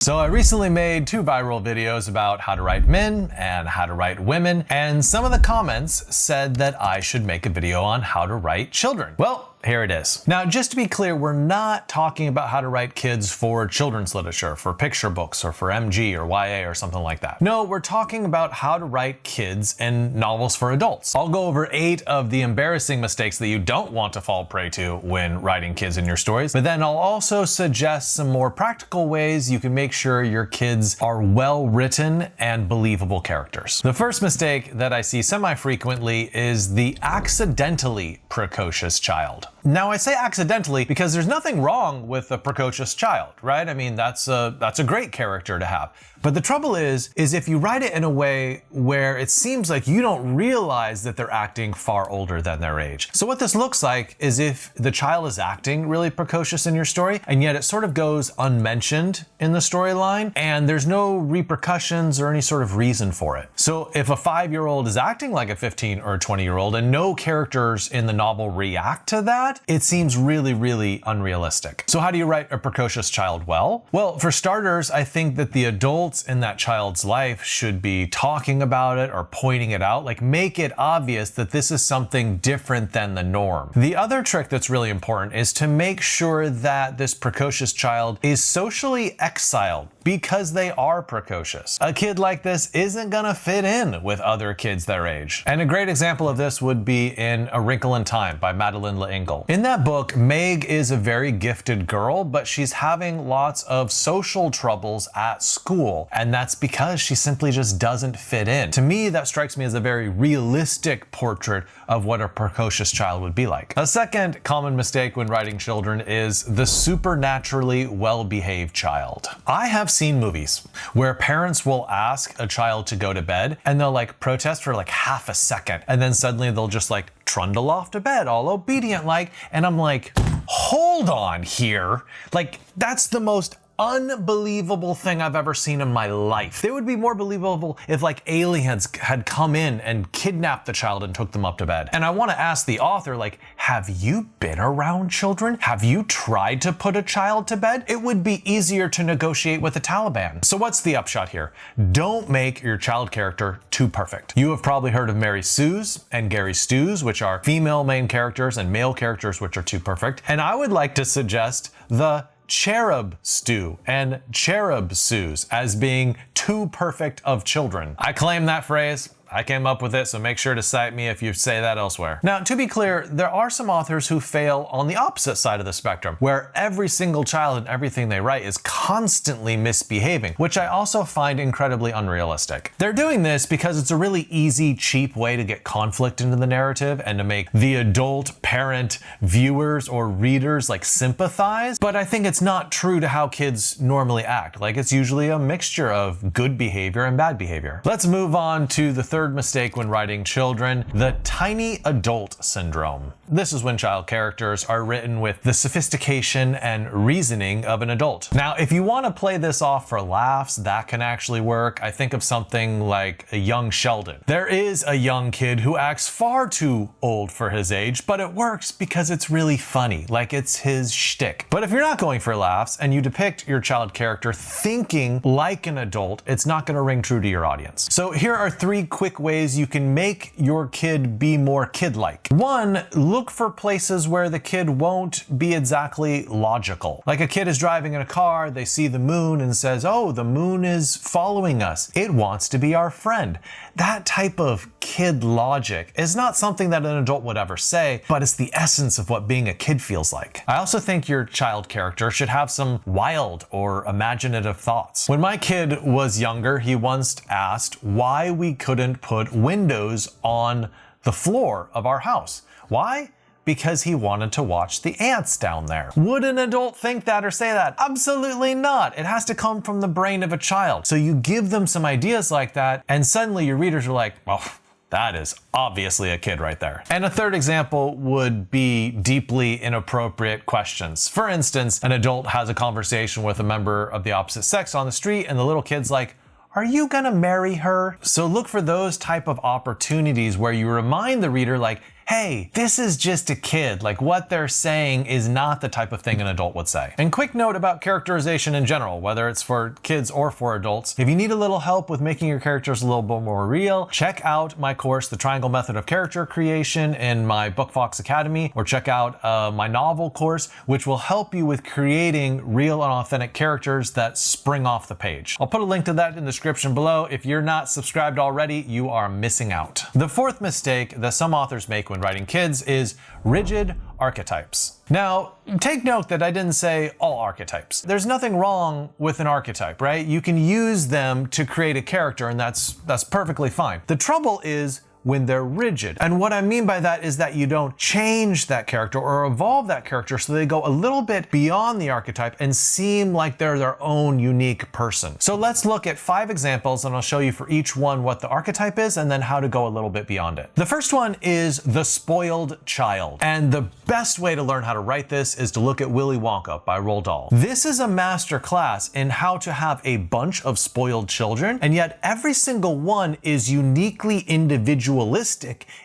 So I recently made 2 viral videos about how to write men and how to write women, and some of the comments said that I should make a video on how to write children. Well, here it is. Now, just to be clear, we're not talking about how to write kids for children's literature, for picture books, or for MG or YA or something like that. No, we're talking about how to write kids in novels for adults. I'll go over 8 of the embarrassing mistakes that you don't want to fall prey to when writing kids in your stories, but then I'll also suggest some more practical ways you can make sure your kids are well written and believable characters. The first mistake that I see semi-frequently is the accidentally precocious child. Now, I say accidentally because there's nothing wrong with a precocious child, right? I mean, that's a great character to have. But the trouble is if you write it in a way where it seems like you don't realize that they're acting far older than their age. So what this looks like is if the child is acting really precocious in your story, and yet it sort of goes unmentioned in the storyline, and there's no repercussions or any sort of reason for it. So if a 5-year-old is acting like a 15 or a 20-year-old and no characters in the novel react to that, it seems really, really unrealistic. So how do you write a precocious child well? Well, for starters, I think that the adults in that child's life should be talking about it or pointing it out, like make it obvious that this is something different than the norm. The other trick that's really important is to make sure that this precocious child is socially exiled because they are precocious. A kid like this isn't gonna fit in with other kids their age. And a great example of this would be in A Wrinkle in Time by Madeleine L'Engle. In that book, Meg is a very gifted girl, but she's having lots of social troubles at school. And that's because she simply just doesn't fit in. To me, that strikes me as a very realistic portrait of what a precocious child would be like. A second common mistake when writing children is the supernaturally well-behaved child. I have seen movies where parents will ask a child to go to bed and they'll like protest for like half a second, and then suddenly they'll just like trundle off to bed all obedient like, and I'm like, hold on here. Like, that's the most unbelievable thing I've ever seen in my life. It would be more believable if like aliens had come in and kidnapped the child and took them up to bed. And I want to ask the author, like, have you been around children? Have you tried to put a child to bed? It would be easier to negotiate with the Taliban. So what's the upshot here? Don't make your child character too perfect. You have probably heard of Mary Sue's and Gary Stu's, which are female main characters, and male characters which are too perfect. And I would like to suggest the Cherub Stew and Cherub Sues as being too perfect of children. I claim that phrase. I came up with it, so make sure to cite me if you say that elsewhere. Now, to be clear, there are some authors who fail on the opposite side of the spectrum, where every single child in everything they write is constantly misbehaving, which I also find incredibly unrealistic. They're doing this because it's a really easy, cheap way to get conflict into the narrative and to make the adult parent viewers or readers like sympathize, but I think it's not true to how kids normally act. Like, it's usually a mixture of good behavior and bad behavior. Let's move on to the third mistake when writing children, the tiny adult syndrome. This is when child characters are written with the sophistication and reasoning of an adult. Now, if you want to play this off for laughs, that can actually work. I think of something like a young Sheldon. There is a young kid who acts far too old for his age, but it works because it's really funny, like it's his shtick. But if you're not going for laughs and you depict your child character thinking like an adult, it's not going to ring true to your audience. So here are 3 quick ways you can make your kid be more kid-like. 1, look for places where the kid won't be exactly logical. Like a kid is driving in a car, they see the moon and says, oh, the moon is following us. It wants to be our friend. That type of kid logic is not something that an adult would ever say, but it's the essence of what being a kid feels like. I also think your child character should have some wild or imaginative thoughts. When my kid was younger, he once asked why we couldn't put windows on the floor of our house. Why? Because he wanted to watch the ants down there. Would an adult think that or say that? Absolutely not. It has to come from the brain of a child. So you give them some ideas like that, and suddenly your readers are like, well, that is obviously a kid right there. And a third example would be deeply inappropriate questions. For instance, an adult has a conversation with a member of the opposite sex on the street, and the little kid's like, are you gonna marry her? So look for those type of opportunities where you remind the reader like, hey, this is just a kid. Like, what they're saying is not the type of thing an adult would say. And quick note about characterization in general, whether it's for kids or for adults. If you need a little help with making your characters a little bit more real, check out my course, The Triangle Method of Character Creation, in my Bookfox Academy, or check out my novel course, which will help you with creating real and authentic characters that spring off the page. I'll put a link to that in the description below. If you're not subscribed already, you are missing out. The fourth mistake that some authors make when writing kids is rigid archetypes. Now, take note that I didn't say all archetypes. There's nothing wrong with an archetype, right? You can use them to create a character, and that's perfectly fine. The trouble is when they're rigid. And what I mean by that is that you don't change that character or evolve that character so they go a little bit beyond the archetype and seem like they're their own unique person. So let's look at 5 examples, and I'll show you for each one what the archetype is and then how to go a little bit beyond it. The first one is the spoiled child. And the best way to learn how to write this is to look at Willy Wonka by Roald Dahl. This is a master class in how to have a bunch of spoiled children, and yet every single one is uniquely individualistic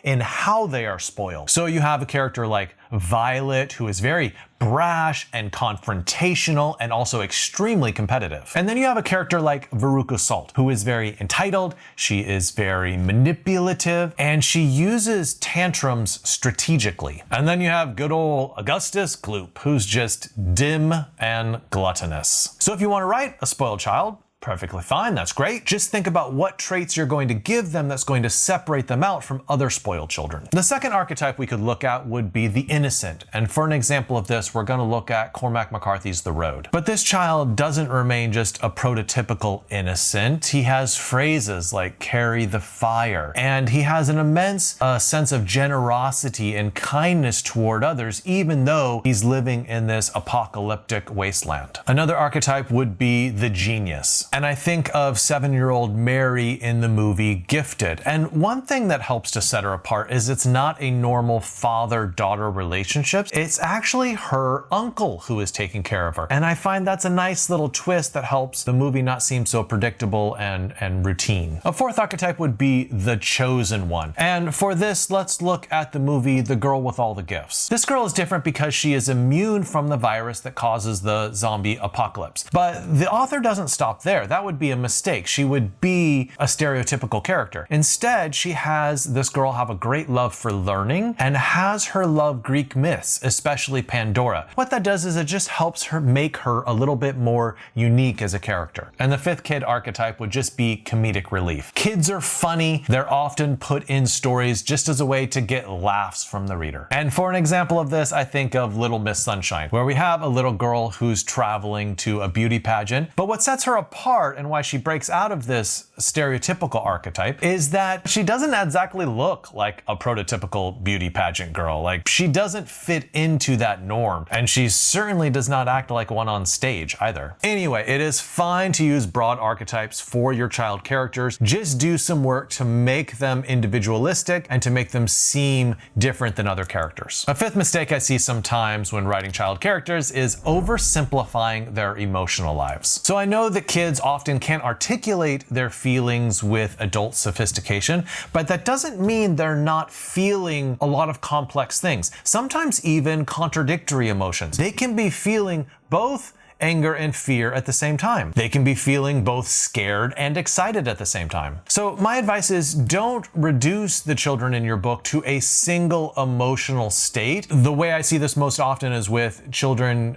in how they are spoiled. So you have a character like Violet, who is very brash and confrontational and also extremely competitive. And then you have a character like Veruca Salt, who is very entitled, she is very manipulative, and she uses tantrums strategically. And then you have good old Augustus Gloop, who's just dim and gluttonous. So if you want to write a spoiled child, perfectly fine, that's great. Just think about what traits you're going to give them that's going to separate them out from other spoiled children. The second archetype we could look at would be the innocent. And for an example of this, we're going to look at Cormac McCarthy's The Road. But this child doesn't remain just a prototypical innocent. He has phrases like carry the fire, and he has an immense sense of generosity and kindness toward others, even though he's living in this apocalyptic wasteland. Another archetype would be the genius. And I think of 7-year-old Mary in the movie Gifted. And one thing that helps to set her apart is it's not a normal father-daughter relationship. It's actually her uncle who is taking care of her. And I find that's a nice little twist that helps the movie not seem so predictable and routine. A fourth archetype would be the chosen one. And for this, let's look at the movie The Girl with All the Gifts. This girl is different because she is immune from the virus that causes the zombie apocalypse. But the author doesn't stop there. That would be a mistake. She would be a stereotypical character. Instead, she has this girl have a great love for learning and has her love Greek myths, especially Pandora. What that does is it just helps her make her a little bit more unique as a character. And the fifth kid archetype would just be comedic relief. Kids are funny. They're often put in stories just as a way to get laughs from the reader. And for an example of this, I think of Little Miss Sunshine, where we have a little girl who's traveling to a beauty pageant. But what sets her apart and why she breaks out of this stereotypical archetype is that she doesn't exactly look like a prototypical beauty pageant girl. Like, she doesn't fit into that norm, and she certainly does not act like one on stage either. Anyway, it is fine to use broad archetypes for your child characters. Just do some work to make them individualistic and to make them seem different than other characters. A fifth mistake I see sometimes when writing child characters is oversimplifying their emotional lives. So I know that kids often can't articulate their feelings with adult sophistication, but that doesn't mean they're not feeling a lot of complex things, sometimes even contradictory emotions. They can be feeling both anger and fear at the same time. They can be feeling both scared and excited at the same time. So my advice is don't reduce the children in your book to a single emotional state. The way I see this most often is with children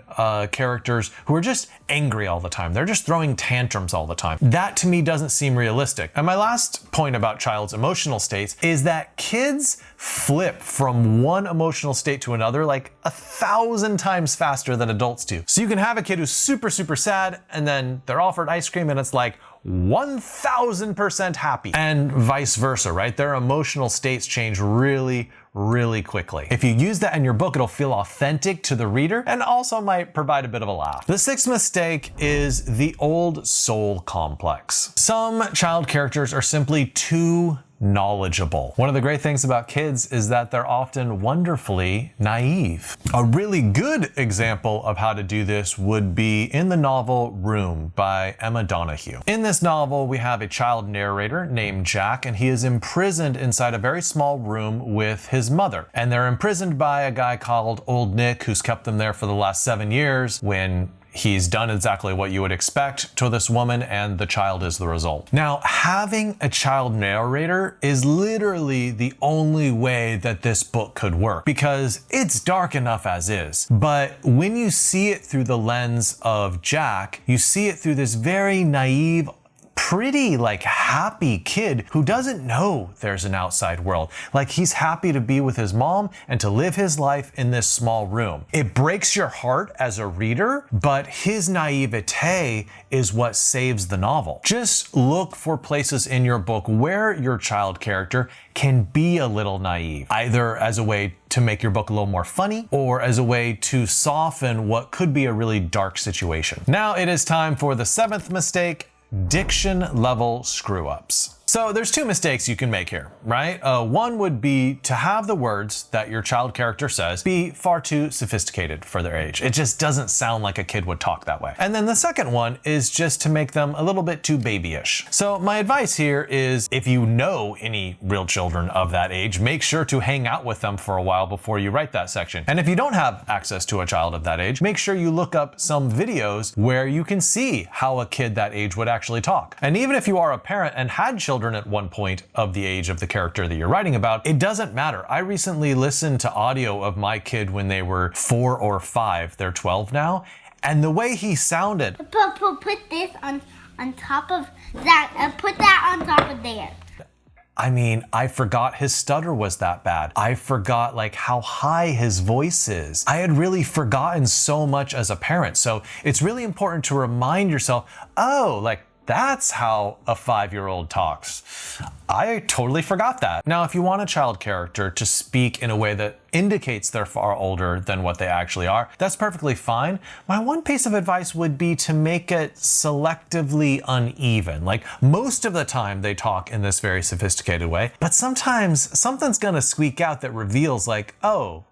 characters who are just angry all the time. They're just throwing tantrums all the time. That to me doesn't seem realistic. And my last point about child's emotional states is that kids flip from one emotional state to another like 1,000 times faster than adults do. So you can have a kid who's super sad, and then they're offered ice cream and it's like 1,000% happy, and vice versa, right? Their emotional states change really quickly. If you use that in your book, it'll feel authentic to the reader and also might provide a bit of a laugh. The sixth mistake is the old soul complex. Some child characters are simply too knowledgeable. One of the great things about kids is that they're often wonderfully naive. A really good example of how to do this would be in the novel Room by Emma Donoghue. In this novel, we have a child narrator named Jack, and he is imprisoned inside a very small room with his mother. And they're imprisoned by a guy called Old Nick, who's kept them there for the last 7 years when he's done exactly what you would expect to this woman, and the child is the result. Now, having a child narrator is literally the only way that this book could work, because it's dark enough as is. But when you see it through the lens of Jack, you see it through this very naive, pretty happy kid who doesn't know there's an outside world. Like, he's happy to be with his mom and to live his life in this small room. It breaks your heart as a reader, but his naivete is what saves the novel. Just look for places in your book where your child character can be a little naive, either as a way to make your book a little more funny or as a way to soften what could be a really dark situation. Now it is time for the 7th mistake: diction level screw-ups. So there's 2 mistakes you can make here, right? One would be to have the words that your child character says be far too sophisticated for their age. It just doesn't sound like a kid would talk that way. And then the second one is just to make them a little bit too babyish. So my advice here is, if you know any real children of that age, make sure to hang out with them for a while before you write that section. And if you don't have access to a child of that age, make sure you look up some videos where you can see how a kid that age would actually talk. And even if you are a parent and had children at one point of the age of the character that you're writing about, it doesn't matter. I recently listened to audio of my kid when they were 4 or 5. They're 12 now. And the way he sounded. Put this on top of that. Put that on top of there. I mean, I forgot his stutter was that bad. I forgot how high his voice is. I had really forgotten so much as a parent. So it's really important to remind yourself, oh, that's how a 5-year-old talks. I totally forgot that. Now, if you want a child character to speak in a way that indicates they're far older than what they actually are, that's perfectly fine. My one piece of advice would be to make it selectively uneven. Most of the time they talk in this very sophisticated way, but sometimes something's gonna squeak out that reveals oh,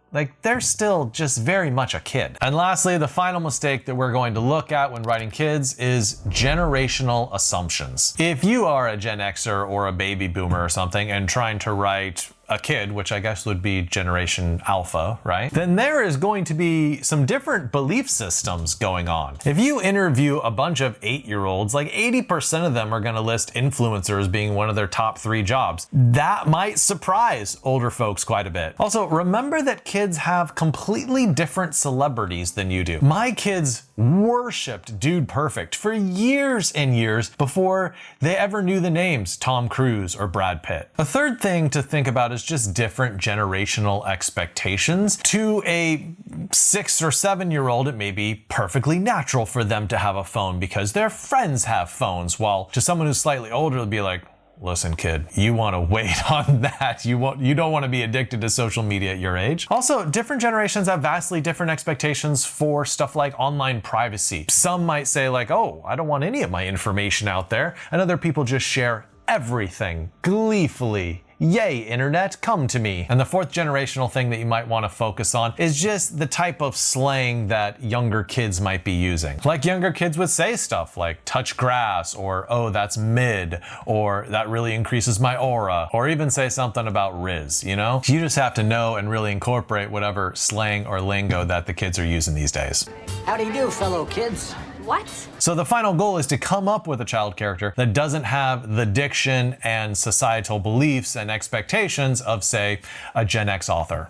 they're still just very much a kid. And lastly, the final mistake that we're going to look at when writing kids is generational assumptions. If you are a Gen Xer or a baby boomer or something and trying to write a kid, which I guess would be Generation Alpha, right? Then there is going to be some different belief systems going on. If you interview a bunch of 8-year-olds, 80% of them are gonna list influencers being one of their top 3 jobs. That might surprise older folks quite a bit. Also, remember that kids have completely different celebrities than you do. My kids worshipped Dude Perfect for years and years before they ever knew the names Tom Cruise or Brad Pitt. A third thing to think about is just different generational expectations. To a 6 or 7-year-old, it may be perfectly natural for them to have a phone because their friends have phones, while to someone who's slightly older, it'll be listen, kid, you want to wait on that. You don't want to be addicted to social media at your age. Also, different generations have vastly different expectations for stuff like online privacy. Some might say oh, I don't want any of my information out there. And other people just share everything gleefully. Yay, internet, come to me. And the 4th generational thing that you might want to focus on is just the type of slang that younger kids might be using. Younger kids would say stuff like touch grass, or oh, that's mid, or that really increases my aura, or even say something about Riz, you know? You just have to know and really incorporate whatever slang or lingo that the kids are using these days. How do you do, fellow kids? What? So the final goal is to come up with a child character that doesn't have the diction and societal beliefs and expectations of, say, a Gen X author.